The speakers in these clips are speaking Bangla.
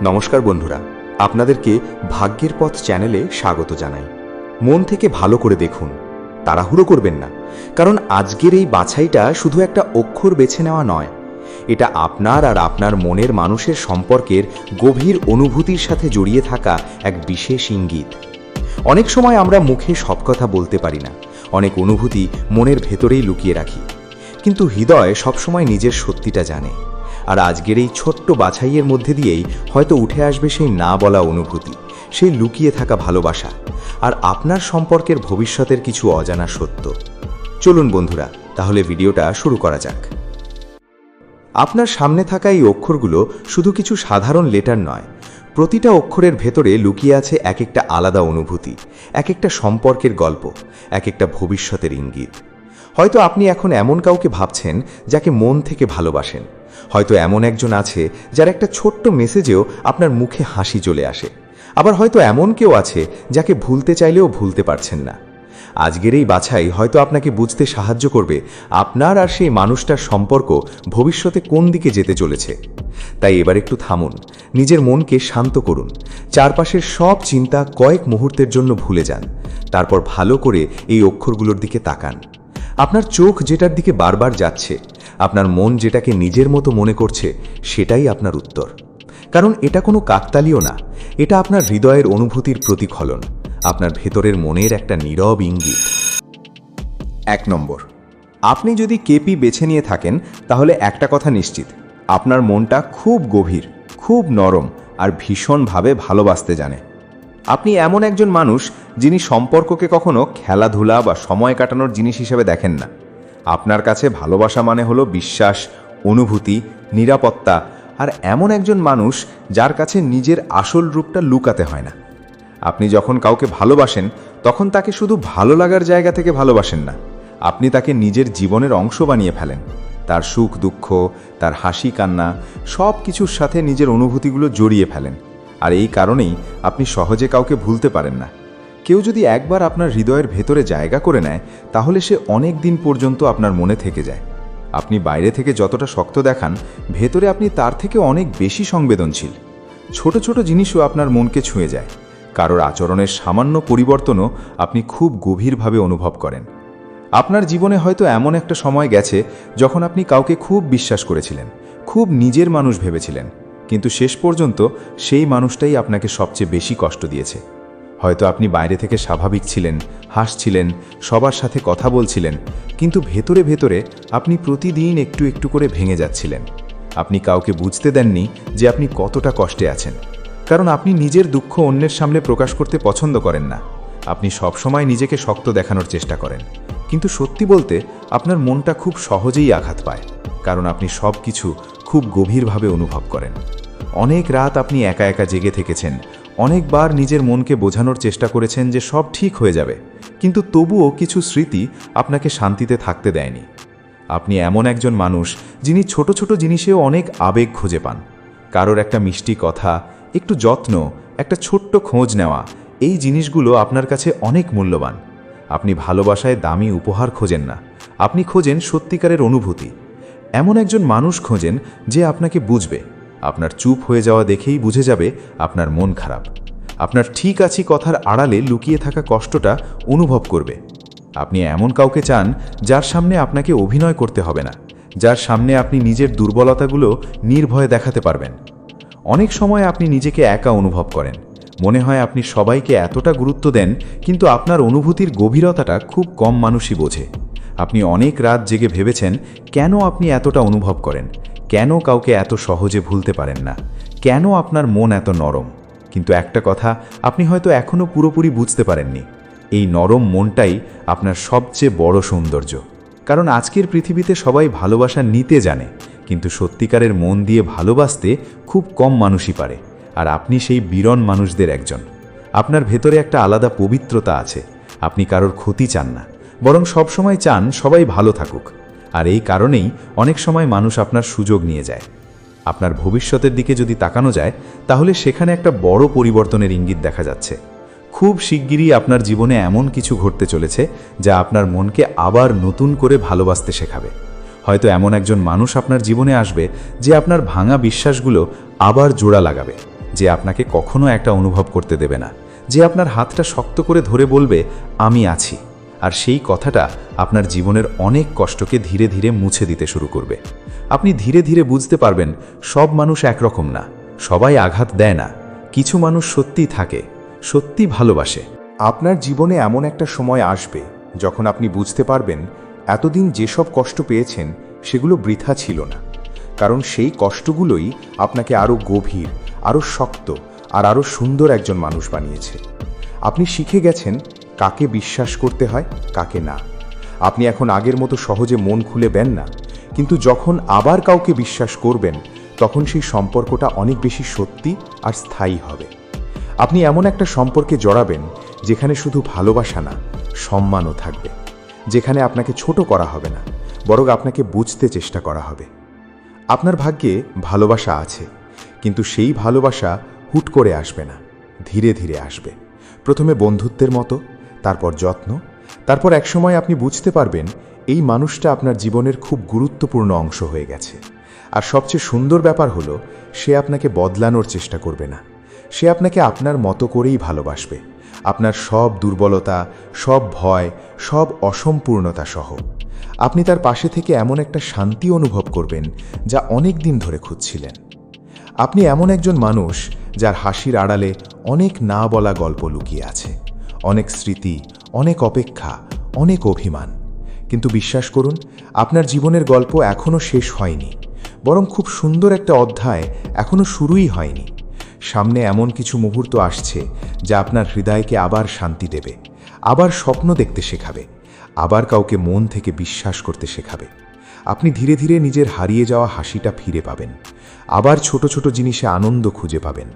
নমস্কার বন্ধুরা, আপনাদেরকে ভাগ্যের পথ চ্যানেলে স্বাগত জানাই। মন থেকে ভালো করে দেখুন, তাড়াহুড়ো করবেন না, কারণ আজকের এই বাছাইটা শুধু একটা অক্ষর বেছে নেওয়া নয়, এটা আপনার আর আপনার মনের মানুষের সম্পর্কের গভীর অনুভূতির সাথে জড়িয়ে থাকা এক বিশেষ ইঙ্গিত। অনেক সময় আমরা মুখে সব কথা বলতে পারি না, অনেক অনুভূতি মনের ভেতরেই লুকিয়ে রাখি, কিন্তু হৃদয় সবসময় নিজের সত্যিটা জানে। আর আজকের এই ছোট্ট বাছাইয়ের মধ্যে দিয়েই হয়তো উঠে আসবে সেই না বলা অনুভূতি, সেই লুকিয়ে থাকা ভালোবাসা, আর আপনার সম্পর্কের ভবিষ্যতের কিছু অজানা সত্য। চলুন বন্ধুরা, তাহলে ভিডিওটা শুরু করা যাক। আপনার সামনে থাকা এই অক্ষরগুলো শুধু কিছু সাধারণ লেটার নয়, প্রতিটা অক্ষরের ভেতরে লুকিয়ে আছে এক একটা আলাদা অনুভূতি, এক একটা সম্পর্কের গল্প, এক একটা ভবিষ্যতের ইঙ্গিত। হয়তো আপনি এখন এমন কাউকে ভাবছেন যাকে মন থেকে ভালোবাসেন, হয়তো এমন একজন আছে যার একটা ছোট্ট মেসেজেও আপনার মুখে হাসি চলে আসে, আবার হয়তো এমন কেউ আছে যাকে ভুলতে চাইলেও ভুলতে পারছেন না। আজকের এই বাছাই হয়তো আপনাকে বুঝতে সাহায্য করবে আপনার আর সেই মানুষটার সম্পর্ক ভবিষ্যতে কোন দিকে যেতে চলেছে। তাই এবার একটু থামুন, নিজের মনকে শান্ত করুন, চারপাশের সব চিন্তা কয়েক মুহূর্তের জন্য ভুলে যান, তারপর ভালো করে এই অক্ষরগুলোর দিকে তাকান। আপনার চোখ যেটার দিকে বারবার যাচ্ছে, আপনার মন যেটাকে নিজের মতো মনে করছে, সেটাই আপনার উত্তর। কারণ এটা কোনো কাকতালীয় না, এটা আপনার হৃদয়ের অনুভূতির প্রতিফলন, আপনার ভেতরের মনের একটা নীরব ইঙ্গিত। 1 নম্বর, আপনি যদি কেপি বেছে নিয়ে থাকেন তাহলে একটা কথা নিশ্চিত, আপনার মনটা খুব গভীর, খুব নরম আর ভীষণভাবে ভালোবাসতে জানে। আপনি এমন একজন মানুষ যিনি সম্পর্ককে কখনো খেলাধুলা বা সময় কাটানোর জিনিস হিসেবে দেখেন না। আপনার কাছে ভালোবাসা মানে হলো বিশ্বাস, অনুভূতি, নিরাপত্তা, আর এমন একজন মানুষ যার কাছে নিজের আসল রূপটা লুকাতে হয় না। আপনি যখন কাউকে ভালোবাসেন তখন তাকে শুধু ভালো লাগার জায়গা থেকে ভালোবাসেন না, আপনি তাকে নিজের জীবনের অংশ বানিয়ে ফেলেন। তার সুখ দুঃখ, তার হাসি কান্না, সব কিছুর সাথে নিজের অনুভূতিগুলো জড়িয়ে ফেলেন। আর এই কারণেই আপনি সহজে কাউকে ভুলতে পারেন না। কেউ যদি একবার আপনার হৃদয়ের ভেতরে জায়গা করে নেয় তাহলে সে অনেক দিন পর্যন্ত আপনার মনে থেকে যায়। আপনি বাইরে থেকে যতটা শক্ত দেখান, ভেতরে আপনি তার থেকে অনেক বেশি সংবেদনশীল। ছোট ছোট জিনিসও আপনার মনকে ছুঁয়ে যায়, কারোর আচরণের সামান্য পরিবর্তনও আপনি খুব গভীরভাবে অনুভব করেন। আপনার জীবনে হয়তো এমন একটা সময় গেছে যখন আপনি কাউকে খুব বিশ্বাস করেছিলেন, খুব নিজের মানুষ ভেবেছিলেন, কিন্তু শেষ পর্যন্ত সেই মানুষটাই আপনাকে সবচেয়ে বেশি কষ্ট দিয়েছে। হয়তো আপনি বাইরে থেকে স্বাভাবিক ছিলেন, হাসছিলেন, সবার সাথে কথা বলছিলেন, কিন্তু ভেতরে ভেতরে আপনি প্রতিদিন একটু একটু করে ভেঙে যাচ্ছিলেন। আপনি কাউকে বুঝতে দেননি যে আপনি কতটা কষ্টে আছেন, কারণ আপনি নিজের দুঃখ অন্যের সামনে প্রকাশ করতে পছন্দ করেন না। আপনি সবসময় নিজেকে শক্ত দেখানোর চেষ্টা করেন, কিন্তু সত্যি বলতে আপনার মনটা খুব সহজেই আঘাত পায়, কারণ আপনি সব কিছু খুব গভীরভাবে অনুভব করেন। অনেক রাত আপনি একা একা জেগে থেকেছেন, অনেকবার নিজের মনকে বোঝানোর চেষ্টা করেছেন যে সব ঠিক হয়ে যাবে, কিন্তু তবুও কিছু স্মৃতি আপনাকে শান্তিতে থাকতে দেয়নি। আপনি এমন একজন মানুষ যিনি ছোট ছোট জিনিসেও অনেক আবেগ খুঁজে পান। কারোর একটা মিষ্টি কথা, একটু যত্ন, একটা ছোট্ট খোঁজ নেওয়া, এই জিনিসগুলো আপনার কাছে অনেক মূল্যবান। আপনি ভালোবাসায় দামি উপহার খোঁজেন না, আপনি খোঁজেন সত্যিকারের অনুভূতি। এমন একজন মানুষ খোঁজেন যে আপনাকে বুঝবে, আপনার চুপ হয়ে যাওয়া দেখেই বুঝে যাবে আপনার মন খারাপ, আপনার ঠিক আছি কথার আড়ালে লুকিয়ে থাকা কষ্টটা অনুভব করবে। আপনি এমন কাউকে চান যার সামনে আপনাকে অভিনয় করতে হবে না, যার সামনে আপনি নিজের দুর্বলতাগুলো নির্ভয়ে দেখাতে পারবেন। অনেক সময় আপনি নিজেকে একা অনুভব করেন, মনে হয় আপনি সবাইকে এতটা গুরুত্ব দেন, কিন্তু আপনার অনুভূতির গভীরতাটা খুব কম মানুষই বোঝে। আপনি অনেক রাত জেগে ভেবেছেন কেন আপনি এতটা অনুভব করেন, কেন কাউকে এত সহজে ভুলতে পারেন না, কেন আপনার মন এত নরম। কিন্তু একটা কথা আপনি হয়তো এখনও পুরোপুরি বুঝতে পারেননি, এই নরম মনটাই আপনার সবচেয়ে বড় সৌন্দর্য। কারণ আজকের পৃথিবীতে সবাই ভালোবাসা নিতে জানে, কিন্তু সত্যিকারের মন দিয়ে ভালোবাসতে খুব কম মানুষই পারে। আর আপনি সেই বিরল মানুষদের একজন। আপনার ভেতরে একটা আলাদা পবিত্রতা আছে, আপনি কারোর ক্ষতি চান না, বরং সবসময় চান সবাই ভালো থাকুক। আর এই কারণেই অনেক সময় মানুষ আপনার সুযোগ নিয়ে যায়। আপনার ভবিষ্যতের দিকে যদি তাকানো যায় তাহলে সেখানে একটা বড় পরিবর্তনের ইঙ্গিত দেখা যাচ্ছে। খুব শিগগিরই আপনার জীবনে এমন কিছু ঘটতে চলেছে যা আপনার মনকে আবার নতুন করে ভালোবাসতে শেখাবে। হয়তো এমন একজন মানুষ আপনার জীবনে আসবে যে আপনার ভাঙা বিশ্বাসগুলো আবার জোড়া লাগাবে, যে আপনাকে কখনো একটা অনুভব করতে দেবে না, যে আপনার হাতটা শক্ত করে ধরে বলবে আমি আছি, আর সেই কথাটা আপনার জীবনের অনেক কষ্টকে ধীরে ধীরে মুছে দিতে শুরু করবে। আপনি ধীরে ধীরে বুঝতে পারবেন সব মানুষ একরকম না, সবাই আঘাত দেয় না, কিছু মানুষ সত্যিই থাকে, সত্যি ভালোবাসে। আপনার জীবনে এমন একটা সময় আসবে যখন আপনি বুঝতে পারবেন এতদিন যেসব কষ্ট পেয়েছেন সেগুলো বৃথা ছিল না, কারণ সেই কষ্টগুলোই আপনাকে আরও গভীর, আরও শক্ত আর আরও সুন্দর একজন মানুষ বানিয়েছে। আপনি শিখে গেছেন কাকে বিশ্বাস করতে হয়, কাকে না। আপনি এখন আগের মতো সহজে মন খুলে দেন না, কিন্তু যখন আবার কাউকে বিশ্বাস করবেন তখন সেই সম্পর্কটা অনেক বেশি সত্যি আর স্থায়ী হবে। আপনি এমন একটা সম্পর্কে জড়াবেন যেখানে শুধু ভালোবাসা না, সম্মানও থাকবে, যেখানে আপনাকে ছোট করা হবে না, বরং আপনাকে বুঝতে চেষ্টা করা হবে। আপনার ভাগ্যে ভালোবাসা আছে, কিন্তু সেই ভালোবাসা হুট করে আসবে না, ধীরে ধীরে আসবে। প্রথমে বন্ধুত্বের মতো, তারপর যত্ন, তারপর একসময় আপনি বুঝতে পারবেন এই মানুষটা আপনার জীবনের খুব গুরুত্বপূর্ণ অংশ হয়ে গেছে। আর সবচেয়ে সুন্দর ব্যাপার হলো সে আপনাকে বদলানোর চেষ্টা করবে না, সে আপনাকে আপনার মতো করেই ভালোবাসবে, আপনার সব দুর্বলতা, সব ভয়, সব অসম্পূর্ণতা সহ। আপনি তার পাশে থেকে এমন একটা শান্তি অনুভব করবেন যা অনেক দিন ধরে খুঁজছিলেন। আপনি এমন একজন মানুষ যার হাসির আড়ালে অনেক না বলা গল্প লুকিয়ে আছে, অনেক স্মৃতি, অনেক অপেক্ষা, অনেক অভিমান। কিন্তু বিশ্বাস করুন, আপনার জীবনের গল্প এখনও শেষ হয়নি, বরং খুব সুন্দর একটা অধ্যায় এখনও শুরুই হয়নি। সামনে এমন কিছু মুহূর্ত আসছে যা আপনার হৃদয়কে আবার শান্তি দেবে, আবার স্বপ্ন দেখতে শেখাবে, আবার কাউকে মন থেকে বিশ্বাস করতে শেখাবে। আপনি ধীরে ধীরে নিজের হারিয়ে যাওয়া হাসিটা ফিরে পাবেন, আবার ছোট ছোট জিনিসে আনন্দ খুঁজে পাবেন।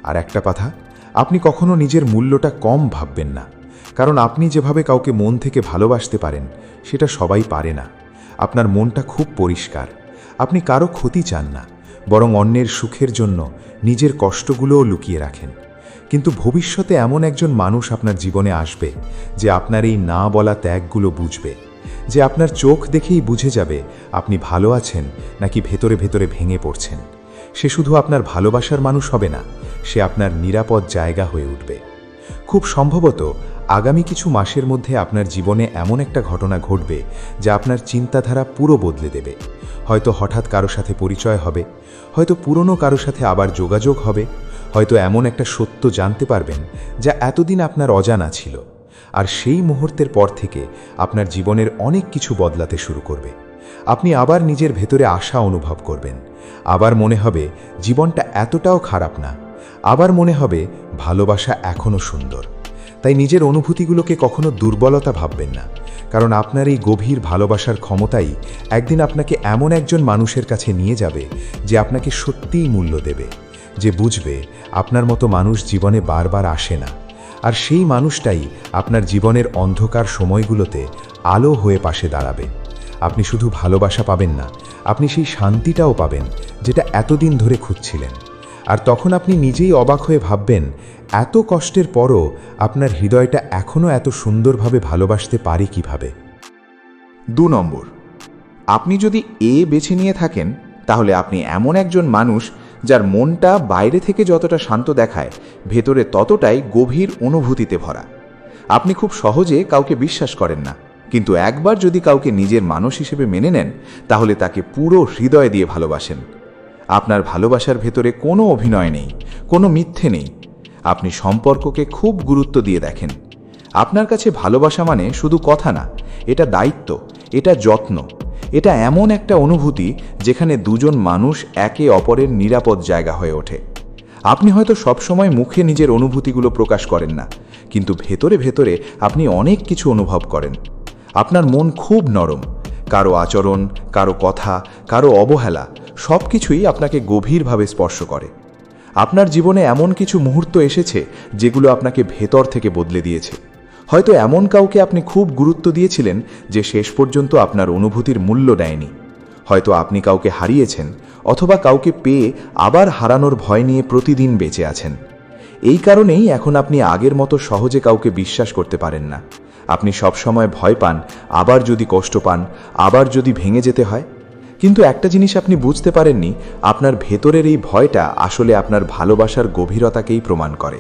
আর একটা কথা, আপনি কখনো নিজের মূল্যটা কম ভাববেন না, কারণ আপনি যেভাবে কাউকে মন থেকে ভালোবাসতে পারেন সেটা সবাই পারে না। আপনার মনটা খুব পরিষ্কার, আপনি কারো ক্ষতি চান না, বরং অন্যের সুখের জন্য নিজের কষ্টগুলোও লুকিয়ে রাখেন। কিন্তু ভবিষ্যতে এমন একজন মানুষ আপনার জীবনে আসবে যে আপনার এই না বলা ত্যাগগুলো বুঝবে, যে আপনার চোখ দেখেই বুঝে যাবে আপনি ভালো আছেন নাকি ভেতরে ভেতরে ভেঙে পড়ছেন। সে শুধু আপনার ভালোবাসার মানুষ হবে না, সে আপনার নিরাপদ জায়গা হয়ে উঠবে। খুব সম্ভবত আগামী কিছু মাসের মধ্যে আপনার জীবনে এমন একটা ঘটনা ঘটবে যা আপনার চিন্তাধারা পুরো বদলে দেবে। হয়তো হঠাৎ কারো সাথে পরিচয় হবে, হয়তো পুরনো কারো সাথে আবার যোগাযোগ হবে, হয়তো এমন একটা সত্য জানতে পারবেন যা এতদিন আপনার অজানা ছিল। আর সেই মুহূর্তের পর থেকে আপনার জীবনের অনেক কিছু বদলাতে শুরু করবে। আপনি আবার নিজের ভেতরে আশা অনুভব করবেন, আবার মনে হবে জীবনটা এতটাও খারাপ না, আবার মনে হবে ভালোবাসা এখনও সুন্দর। তাই নিজের অনুভূতিগুলোকে কখনো দুর্বলতা ভাববেন না, কারণ আপনার এই গভীর ভালোবাসার ক্ষমতাই একদিন আপনাকে এমন একজন মানুষের কাছে নিয়ে যাবে যে আপনাকে সত্যিই মূল্য দেবে, যে বুঝবে আপনার মতো মানুষ জীবনে বারবার আসে না। আর সেই মানুষটাই আপনার জীবনের অন্ধকার সময়গুলোতে আলো হয়ে পাশে দাঁড়াবে। আপনি শুধু ভালোবাসা পাবেন না, আপনি সেই শান্তিটাও পাবেন যেটা এতদিন ধরে খুঁজছিলেন। আর তখন আপনি নিজেই অবাক হয়ে ভাববেন, এত কষ্টের পরও আপনার হৃদয়টা এখনও এত সুন্দরভাবে ভালোবাসতে পারে কিভাবে। 2 নম্বর, আপনি যদি এ বেছে নিয়ে থাকেন তাহলে আপনি এমন একজন মানুষ যার মনটা বাইরে থেকে যতটা শান্ত দেখায়, ভেতরে ততটাই গভীর অনুভূতিতে ভরা। আপনি খুব সহজে কাউকে বিশ্বাস করেন না, কিন্তু একবার যদি কাউকে নিজের মানুষ হিসেবে মেনে নেন তাহলে তাকে পুরো হৃদয় দিয়ে ভালোবাসেন। আপনার ভালোবাসার ভেতরে কোনো অভিনয় নেই, কোনো মিথ্যে নেই। আপনি সম্পর্ককে খুব গুরুত্ব দিয়ে দেখেন। আপনার কাছে ভালোবাসা মানে শুধু কথা না, এটা দায়িত্ব, এটা যত্ন, এটা এমন একটা অনুভূতি যেখানে দুজন মানুষ একে অপরের নিরাপদ জায়গা হয়ে ওঠে। আপনি হয়তো সবসময় মুখে নিজের অনুভূতিগুলো প্রকাশ করেন না, কিন্তু ভেতরে ভেতরে আপনি অনেক কিছু অনুভব করেন। আপনার মন খুব নরম, কারো আচরণ, কারো কথা, কারো অবহেলা সব কিছুই আপনাকে গভীরভাবে স্পর্শ করে। আপনার জীবনে এমন কিছু মুহূর্ত এসেছে যেগুলো আপনাকে ভেতর থেকে বদলে দিয়েছে। হয়তো এমন কাউকে আপনি খুব গুরুত্ব দিয়েছিলেন যে শেষ পর্যন্ত আপনার অনুভূতির মূল্য দেয়নি। হয়তো আপনি কাউকে হারিয়েছেন, অথবা কাউকে পেয়ে আবার হারানোর ভয় নিয়ে প্রতিদিন বেঁচে আছেন। এই কারণেই এখন আপনি আগের মতো সহজে কাউকে বিশ্বাস করতে পারেন না। আপনি সবসময় ভয় পান, আবার যদি কষ্ট পান, আবার যদি ভেঙে যেতে হয়। কিন্তু একটা জিনিস আপনি বুঝতে পারেননি, আপনার ভেতরের এই ভয়টা আসলে আপনার ভালোবাসার গভীরতাকেই প্রমাণ করে।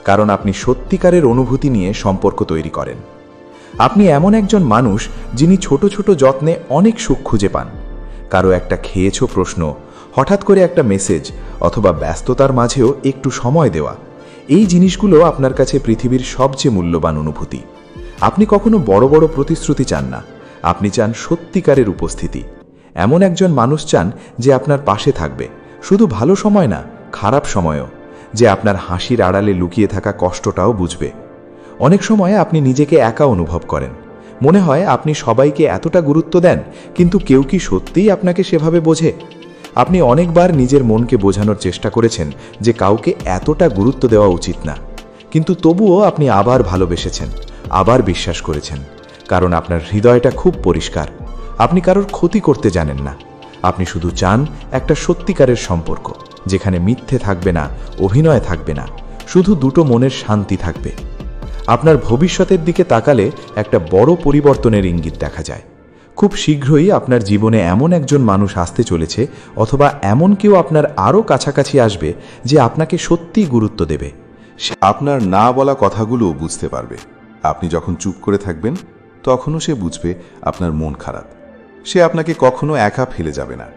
কারণ আপনি সত্যিকারের অনুভূতি নিয়ে সম্পর্ক তৈরি করেন। আপনি এমন একজন মানুষ যিনি ছোট ছোট যত্নে অনেক সুখ খুঁজে পান। কারো একটা খেয়েছো প্রশ্ন, হঠাৎ করে একটা মেসেজ, অথবা ব্যস্ততার মাঝেও একটু সময় দেওয়া, এই জিনিসগুলো আপনার কাছে পৃথিবীর সবচেয়ে মূল্যবান অনুভূতি। আপনি কখনো বড় বড় প্রতিশ্রুতি চান না, আপনি চান সত্যিকারের উপস্থিতি। এমন একজন মানুষ চান যে আপনার পাশে থাকবে, শুধু ভালো সময় না, খারাপ সময়ও, যে আপনার হাসির আড়ালে লুকিয়ে থাকা কষ্টটাও বুঝবে। অনেক সময় আপনি নিজেকে একা অনুভব করেন, মনে হয় আপনি সবাইকে এতটা গুরুত্ব দেন, কিন্তু কেউ কি সত্যিই আপনাকে সেভাবে বোঝে? আপনি অনেকবার নিজের মনকে বোঝানোর চেষ্টা করেছেন যে কাউকে এতটা গুরুত্ব দেওয়া উচিত না, কিন্তু তবুও আপনি আবার ভালোবেসেছেন, আবার বিশ্বাস করেছেন। কারণ আপনার হৃদয়টা খুব পরিষ্কার। আপনি কারোর ক্ষতি করতে জানেন না, আপনি শুধু চান একটা সত্যিকারের সম্পর্ক, যেখানে মিথ্যে থাকবে না, অভিনয় থাকবে না, শুধু দুটো মনের শান্তি থাকবে। আপনার ভবিষ্যতের দিকে তাকালে একটা বড় পরিবর্তনের ইঙ্গিত দেখা যায়। খুব শীঘ্রই আপনার জীবনে এমন একজন মানুষ আসতে চলেছে, অথবা এমন কেউ আপনার আরও কাছাকাছি আসবে যে আপনাকে সত্যিই গুরুত্ব দেবে। সে আপনার না বলা কথাগুলো বুঝতে পারবে। আপনি যখন চুপ করে থাকবেন তখনও সে বুঝবে আপনার মন খারাপ। সে আপনাকে কখনো একা ফেলে যাবে না,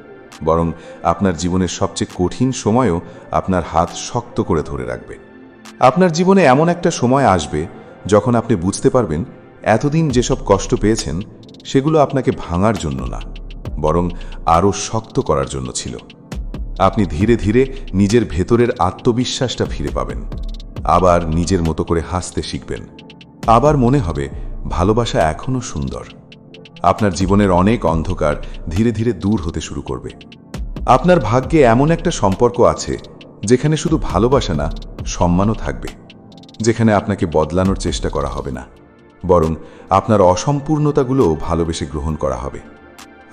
বরং আপনার জীবনের সবচেয়ে কঠিন সময়েও আপনার হাত শক্ত করে ধরে রাখবে। আপনার জীবনে এমন একটা সময় আসবে যখন আপনি বুঝতে পারবেন এতদিন যেসব কষ্ট পেয়েছেন সেগুলো আপনাকে ভাঙার জন্য না, বরং আরও শক্ত করার জন্য ছিল। আপনি ধীরে ধীরে নিজের ভেতরের আত্মবিশ্বাসটা ফিরে পাবেন, আবার নিজের মতো করে হাসতে শিখবেন, আবার মনে হবে ভালোবাসা এখনও সুন্দর। আপনার জীবনের অনেক অন্ধকার ধীরে ধীরে দূর হতে শুরু করবে। আপনার ভাগ্যে এমন একটা সম্পর্ক আছে যেখানে শুধু ভালোবাসা না, সম্মানও থাকবে, যেখানে আপনাকে বদলানোর চেষ্টা করা হবে না, বরং আপনার অসম্পূর্ণতাগুলোও ভালোবেসে গ্রহণ করা হবে।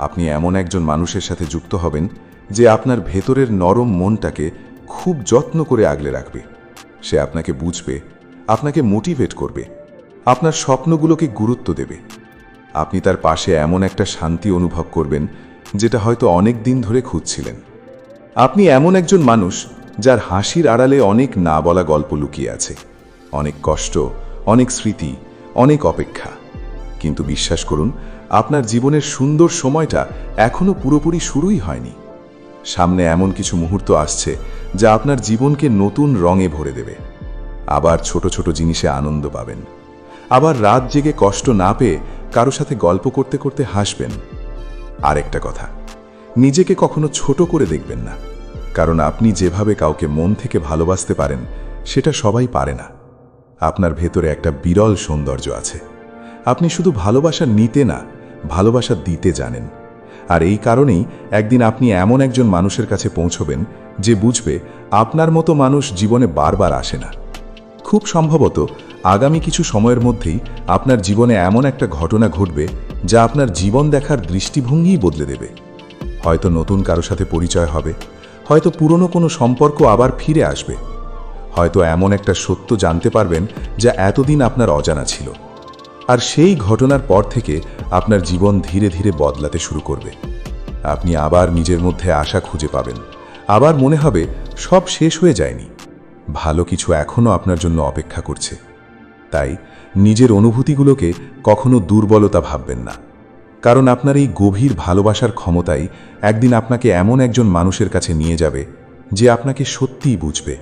আপনি এমন একজন মানুষের সাথে যুক্ত হবেন যে আপনার ভেতরের নরম মনটাকে খুব যত্ন করে আগলে রাখবে। সে আপনাকে বুঝবে, আপনাকে মোটিভেট করবে, আপনার স্বপ্নগুলোকে গুরুত্ব দেবে। আপনি তার পাশে এমন একটা শান্তি অনুভব করবেন যেটা হয়তো অনেক দিন ধরে খুঁজছিলেন। আপনি এমন একজন মানুষ যার হাসির আড়ালে অনেক না বলা গল্প লুকিয়ে আছে, অনেক কষ্ট, অনেক স্মৃতি, অনেক অপেক্ষা। কিন্তু বিশ্বাস করুন, আপনার জীবনের সুন্দর সময়টা এখনো পুরোপুরি শুরুই হয়নি। সামনে এমন কিছু মুহূর্ত আসছে যা আপনার জীবনকে নতুন রঙে ভরে দেবে। আবার ছোট ছোট জিনিসে আনন্দ পাবেন, আবার রাত জেগে কষ্ট না পেয়ে কারো সাথে গল্প করতে করতে হাসবেন। আরেকটা কথা, নিজেকে কখনো ছোট করে দেখবেন না, কারণ আপনি যেভাবে কাউকে মন থেকে ভালোবাসতে পারেন সেটা সবাই পারে না। আপনার ভেতরে একটা বিরল সৌন্দর্য আছে। আপনি শুধু ভালোবাসা নিতে না, ভালোবাসা দিতে জানেন। আর এই কারণেই একদিন আপনি এমন একজন মানুষের কাছে পৌঁছবেন যে বুঝবে আপনার মতো মানুষ জীবনে বারবার আসে না। খুব সম্ভবত আগামী কিছু সময়ের মধ্যেই আপনার জীবনে এমন একটা ঘটনা ঘটবে যা আপনার জীবন দেখার দৃষ্টিভঙ্গিই বদলে দেবে। হয়তো নতুন কারো সাথে পরিচয় হবে, হয়তো পুরনো কোনো সম্পর্ক আবার ফিরে আসবে, হয়তো এমন একটা সত্য জানতে পারবেন যা এতদিন আপনার অজানা ছিল। আর সেই ঘটনার পর থেকে আপনার জীবন ধীরে ধীরে বদলাতে শুরু করবে। আপনি আবার নিজের মধ্যে আশা খুঁজে পাবেন, আবার মনে হবে সব শেষ হয়ে যায়নি, ভালো কিছু এখনও আপনার জন্য অপেক্ষা করছে। তাই নিজের অনুভূতিগুলোকে কখনো দুর্বলতা ভাববেন না, কারণ আপনার এই গভীর ভালোবাসার ক্ষমতাই একদিন আপনাকে এমন একজন মানুষের কাছে নিয়ে যাবে যে আপনাকে সত্যিই বুঝবে,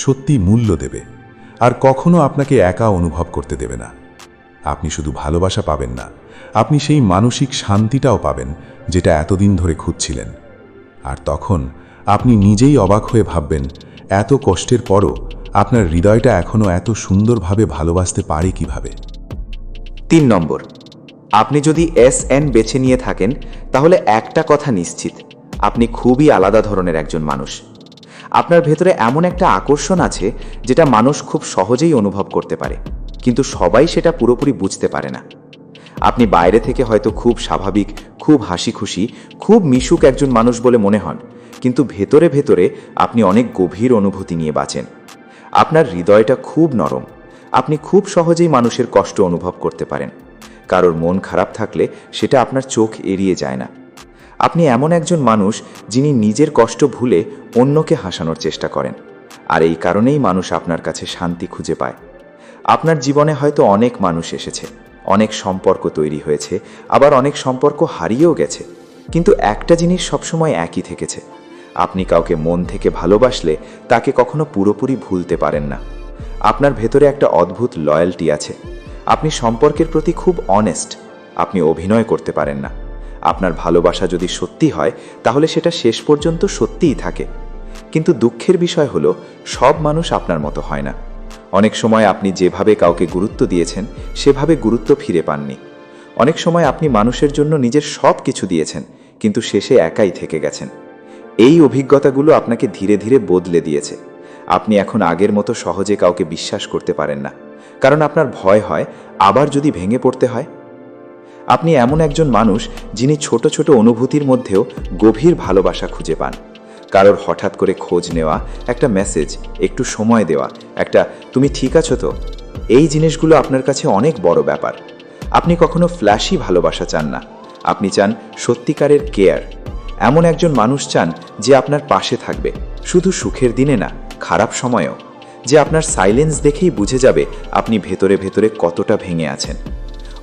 সত্যিই মূল্য দেবে, আর কখনো আপনাকে একা অনুভব করতে দেবে না। আপনি শুধু ভালোবাসা পাবেন না, আপনি সেই মানসিক শান্তিটাও পাবেন যেটা এতদিন ধরে খুঁজছিলেন। আর তখন আপনি নিজেই অবাক হয়ে ভাববেন, এত কষ্টের পরও আপনার হৃদয়টা এখনও এত সুন্দরভাবে ভালোবাসতে পারে কিভাবে। 3 নম্বর, আপনি যদি SN বেছে নিয়ে থাকেন তাহলে একটা কথা নিশ্চিত, আপনি খুবই আলাদা ধরনের একজন মানুষ। আপনার ভেতরে এমন একটা আকর্ষণ আছে যেটা মানুষ খুব সহজেই অনুভব করতে পারে, কিন্তু সবাই সেটা পুরোপুরি বুঝতে পারে না। আপনি বাইরে থেকে হয়তো খুব স্বাভাবিক, খুব হাসি খুশি, খুব মিশুক একজন মানুষ বলে মনে হন, কিন্তু ভেতরে ভেতরে আপনি অনেক গভীর অনুভূতি নিয়ে বাঁচেন। আপনার হৃদয়টা খুব নরম, আপনি খুব সহজেই মানুষের কষ্ট অনুভব করতে পারেন। কারোর মন খারাপ থাকলে সেটা আপনার চোখ এড়িয়ে যায় না। আপনি এমন একজন মানুষ যিনি নিজের কষ্ট ভুলে অন্যকে হাসানোর চেষ্টা করেন, আর এই কারণেই মানুষ আপনার কাছে শান্তি খুঁজে পায়। আপনার জীবনে হয়তো অনেক মানুষ এসেছে, অনেক সম্পর্ক তৈরি হয়েছে, আবার অনেক সম্পর্ক হারিয়েও গেছে, কিন্তু একটা জিনিস সবসময় একই থেকেছে: আপনি কাউকে মন থেকে ভালোবাসলে তাকে কখনো পুরোপুরি ভুলতে পারেন না। আপনার ভেতরে একটা অদ্ভুত লয়্যালটি আছে। আপনি সম্পর্কের প্রতি খুব অনেস্ট। আপনি অভিনয় করতে পারেন না। আপনার ভালোবাসা যদি সত্যি হয় তাহলে সেটা শেষ পর্যন্ত সত্যিই থাকে। কিন্তু দুঃখের বিষয় হলো, সব মানুষ আপনার মতো হয় না। অনেক সময় আপনি যেভাবে কাউকে গুরুত্ব দিয়েছেন সেভাবে গুরুত্ব ফিরে পাননি। অনেক সময় আপনি মানুষের জন্য নিজের সব কিছু দিয়েছেন, কিন্তু শেষে একাই থেকে গেছেন। এই অভিজ্ঞতাগুলো আপনাকে ধীরে ধীরে বদলে দিয়েছে। আপনি এখন আগের মতো সহজে কাউকে বিশ্বাস করতে পারেন না, কারণ আপনার ভয় হয় আবার যদি ভেঙে পড়তে হয়। আপনি এমন একজন মানুষ যিনি ছোট ছোট অনুভূতির মধ্যেও গভীর ভালোবাসা খুঁজে পান। কারোর হঠাৎ করে খোঁজ নেওয়া, একটা মেসেজ, একটু সময় দেওয়া, একটা "তুমি ঠিক আছো তো?" এই জিনিসগুলো আপনার কাছে অনেক বড় ব্যাপার। আপনি কখনো ফ্ল্যাশি ভালোবাসা চান না। আপনি চান সত্যিকারের কেয়ার। এমন একজন মানুষ চান যে আপনার পাশে থাকবে, শুধু সুখের দিনে না, খারাপ সময়েও। যে আপনার সাইলেন্স দেখেই বুঝে যাবে আপনি ভেতরে ভেতরে কতটা ভেঙে আছেন।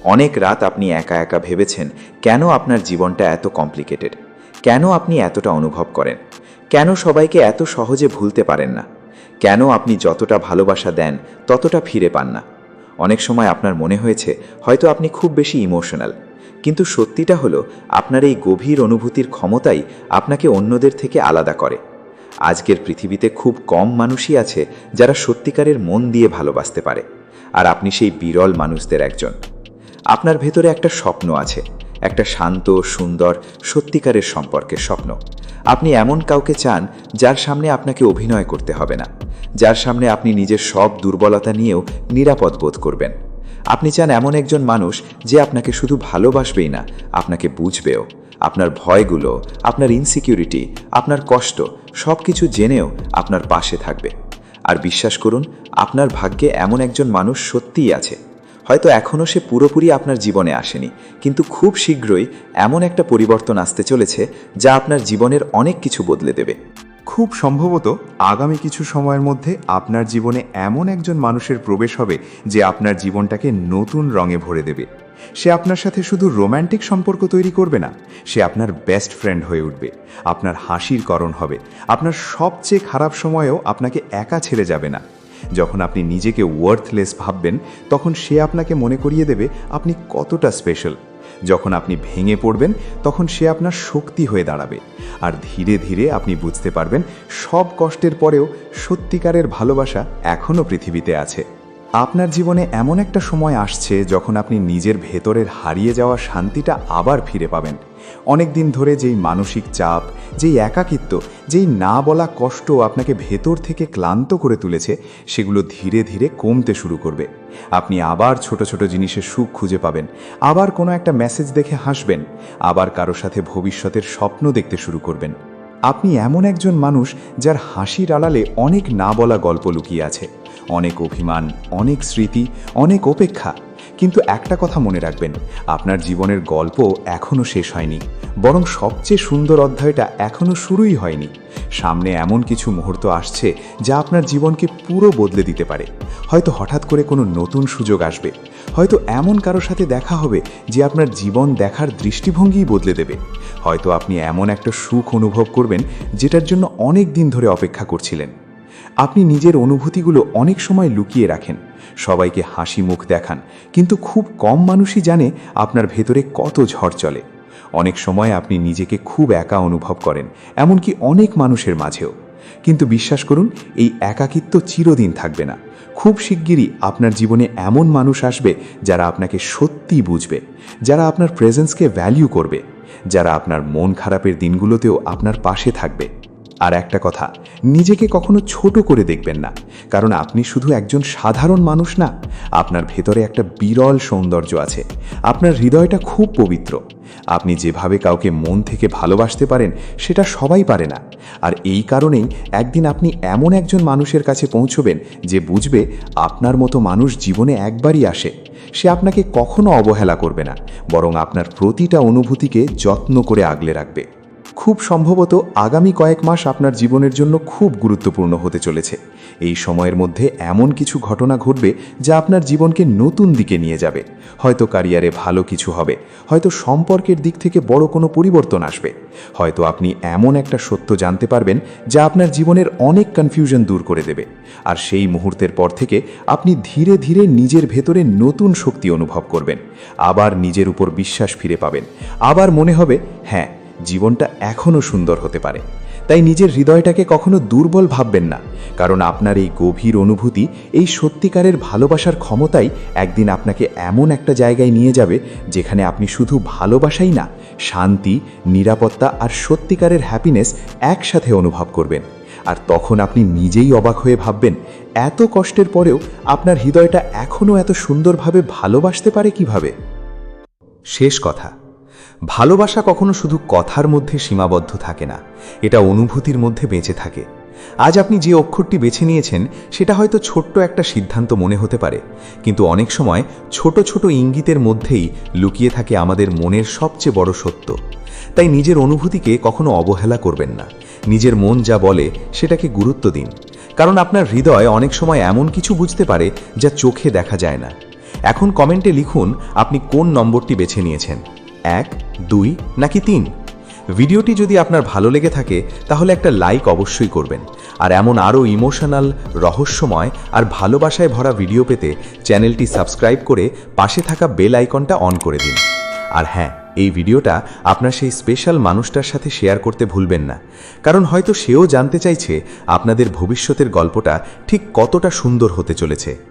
অনেক রাত আপনি একা একা ভেবেছেন কেন আপনার জীবনটা এত কমপ্লিকেটেড, কেন আপনি এতটা অনুভব করেন, কেন সবাইকে এত সহজে ভুলতে পারেন না, কেন আপনি যতটা ভালোবাসা দেন ততটা ফিরে পান না। অনেক সময় আপনার মনে হয়েছে হয়তো আপনি খুব বেশি ইমোশনাল, কিন্তু সত্যিটা হলো আপনার এই গভীর অনুভূতির ক্ষমতাই আপনাকে অন্যদের থেকে আলাদা করে। আজকের পৃথিবীতে খুব কম মানুষই আছে যারা সত্যিকারের মন দিয়ে ভালোবাসতে পারে, আর আপনি সেই বিরল মানুষদের একজন। আপনার ভেতরে একটা স্বপ্ন আছে, একটা শান্ত, সুন্দর, সত্যিকারের সম্পর্কের স্বপ্ন। আপনি এমন কাউকে চান যার সামনে আপনাকে অভিনয় করতে হবে না, যার সামনে আপনি নিজের সব দুর্বলতা নিয়েও নিরাপদ বোধ করবেন। আপনি চান এমন একজন মানুষ যে আপনাকে শুধু ভালোবাসবেই না, আপনাকে বুঝবেও। আপনার ভয়গুলো, আপনার ইনসিকিউরিটি, আপনার কষ্ট সব কিছু জেনেও আপনার পাশে থাকবে। আর বিশ্বাস করুন, আপনার ভাগ্যে এমন একজন মানুষ সত্যিই আছে। হয়তো এখনও সে পুরোপুরি আপনার জীবনে আসেনি, কিন্তু খুব শীঘ্রই এমন একটা পরিবর্তন আসতে চলেছে যা আপনার জীবনের অনেক কিছু বদলে দেবে। খুব সম্ভবত আগামী কিছু সময়ের মধ্যে আপনার জীবনে এমন একজন মানুষের প্রবেশ হবে যে আপনার জীবনটাকে নতুন রঙে ভরে দেবে। সে আপনার সাথে শুধু রোম্যান্টিক সম্পর্ক তৈরি করবে না, সে আপনার বেস্ট ফ্রেন্ড হয়ে উঠবে, আপনার হাসির কারণ হবে, আপনার সবচেয়ে খারাপ সময়েও আপনাকে একা ছেড়ে যাবে না। যখন আপনি নিজেকে ওয়ার্থলেস ভাববেন, তখন সে আপনাকে মনে করিয়ে দেবে আপনি কতটা স্পেশাল। যখন আপনি ভেঙে পড়বেন, তখন সে আপনার শক্তি হয়ে দাঁড়াবে। আর ধীরে ধীরে আপনি বুঝতে পারবেন সব কষ্টের পরেও সত্যিকারের ভালোবাসা এখনও পৃথিবীতে আছে। আপনার জীবনে এমন একটা সময় আসছে যখন আপনি নিজের ভেতরের হারিয়ে যাওয়া শান্তিটা আবার ফিরে পাবেন। অনেক দিন ধরে যেই মানসিক চাপ, যেই একাকিত্ব, যেই না বলা কষ্ট আপনাকে ভেতর থেকে ক্লান্ত করে তুলেছে, সেগুলো ধীরে ধীরে কমতে শুরু করবে। আপনি আবার ছোট ছোট জিনিসের সুখ খুঁজে পাবেন, আবার কোনো একটা মেসেজ দেখে হাসবেন, আবার কারো সাথে ভবিষ্যতের স্বপ্ন দেখতে শুরু করবেন। আপনি এমন একজন মানুষ যার হাসির আড়ালে অনেক না বলা গল্প লুকিয়ে আছে, অনেক অভিমান, অনেক স্মৃতি, অনেক অপেক্ষা। কিন্তু একটা কথা মনে রাখবেন, আপনার জীবনের গল্প এখনও শেষ হয়নি, বরং সবচেয়ে সুন্দর অধ্যায়টা এখনও শুরুই হয়নি। সামনে এমন কিছু মুহূর্ত আসছে যা আপনার জীবনকে পুরো বদলে দিতে পারে। হয়তো হঠাৎ করে কোনো নতুন সুযোগ আসবে, হয়তো এমন কারোর সাথে দেখা হবে যে আপনার জীবন দেখার দৃষ্টিভঙ্গিই বদলে দেবে। হয়তো আপনি এমন একটা সুখ অনুভব করবেন যেটার জন্য অনেক দিন ধরে অপেক্ষা করছিলেন। আপনি নিজের অনুভূতিগুলো অনেক সময় লুকিয়ে রাখেন, সবাইকে হাসি মুখ দেখান, কিন্তু খুব কম মানুষই জানে আপনার ভেতরে কত ঝড় চলে। অনেক সময় আপনি নিজেকে খুব একা অনুভব করেন, এমনকি অনেক মানুষের মাঝেও। কিন্তু বিশ্বাস করুন, এই একাকিত্ব চিরদিন থাকবে না। খুব শিগগিরই আপনার জীবনে এমন মানুষ আসবে যারা আপনাকে সত্যিই বুঝবে, যারা আপনার প্রেজেন্সকে ভ্যালিউ করবে, যারা আপনার মন খারাপের দিনগুলোতেও আপনার পাশে থাকবে। আর একটা কথা, নিজেকে কখনো ছোট করে দেখবেন না, কারণ আপনি শুধু একজন সাধারণ মানুষ না, আপনার ভেতরে একটা বিরল সৌন্দর্য আছে। আপনার হৃদয়টা খুব পবিত্র। আপনি যেভাবে কাউকে মন থেকে ভালোবাসতে পারেন সেটা সবাই পারে না। আর এই কারণেই একদিন আপনি এমন একজন মানুষের কাছে পৌঁছবেন যে বুঝবে আপনার মতো মানুষ জীবনে একবারই আসে। সে আপনাকে কখনো অবহেলা করবে না, বরং আপনার প্রতিটা অনুভূতিকে যত্ন করে আগলে রাখবে। খুব সম্ভবত আগামী কয়েক মাস আপনার জীবনের জন্য খুব গুরুত্বপূর্ণ হতে চলেছে। এই সময়ের মধ্যে এমন কিছু ঘটনা ঘটবে যা আপনার জীবনকে নতুন দিকে নিয়ে যাবে। হয়তো ক্যারিয়ারে ভালো কিছু হবে, হয়তো সম্পর্কের দিক থেকে বড় কোনো পরিবর্তন আসবে, হয়তো আপনি এমন একটা সত্য জানতে পারবেন যা আপনার জীবনের অনেক কনফিউশন দূর করে দেবে। আর সেই মুহূর্তের পর থেকে আপনি ধীরে ধীরে নিজের ভেতরে নতুন শক্তি অনুভব করবেন, আবার নিজের উপর বিশ্বাস ফিরে পাবেন, আবার মনে হবে হ্যাঁ, জীবনটা এখনও সুন্দর হতে পারে। তাই নিজের হৃদয়টাকে কখনো দুর্বল ভাববেন না, কারণ আপনার এই গভীর অনুভূতি, এই সত্যিকারের ভালোবাসার ক্ষমতাই একদিন আপনাকে এমন একটা জায়গায় নিয়ে যাবে যেখানে আপনি শুধু ভালোবাসাই না, শান্তি, নিরাপত্তা আর সত্যিকারের হ্যাপিনেস একসাথে অনুভব করবেন। আর তখন আপনি নিজেই অবাক হয়ে ভাববেন, এত কষ্টের পরেও আপনার হৃদয়টা এখনও এত সুন্দরভাবে ভালোবাসতে পারে কিভাবে। শেষ কথা, ভালোবাসা কখনো শুধু কথার মধ্যে সীমাবদ্ধ থাকে না, এটা অনুভূতির মধ্যে বেঁচে থাকে। আজ আপনি যে অক্ষরটি বেছে নিয়েছেন সেটা হয়তো ছোট্ট একটা সিদ্ধান্ত মনে হতে পারে, কিন্তু অনেক সময় ছোট ছোট ইঙ্গিতের মধ্যেই লুকিয়ে থাকে আমাদের মনের সবচেয়ে বড় সত্য। তাই নিজের অনুভূতিকে কখনো অবহেলা করবেন না। নিজের মন যা বলে সেটাকে গুরুত্ব দিন, কারণ আপনার হৃদয় অনেক সময় এমন কিছু বুঝতে পারে যা চোখে দেখা যায় না। এখন কমেন্টে লিখুন আপনি কোন নম্বরটি বেছে নিয়েছেন, 1, 2 নাকি 3। ভিডিওটি যদি আপনার ভালো লেগে থাকে তাহলে একটা লাইক অবশ্যই করবেন। আর এমন আরও ইমোশনাল, রহস্যময় আর ভালোবাসায় ভরা ভিডিও পেতে চ্যানেলটি সাবস্ক্রাইব করে পাশে থাকা বেল আইকনটা অন করে দিন। আর হ্যাঁ, এই ভিডিওটা আপনার সেই স্পেশাল মানুষটার সাথে শেয়ার করতে ভুলবেন না, কারণ হয়তো সেও জানতে চাইছে আপনাদের ভবিষ্যতের গল্পটা ঠিক কতটা সুন্দর হতে চলেছে।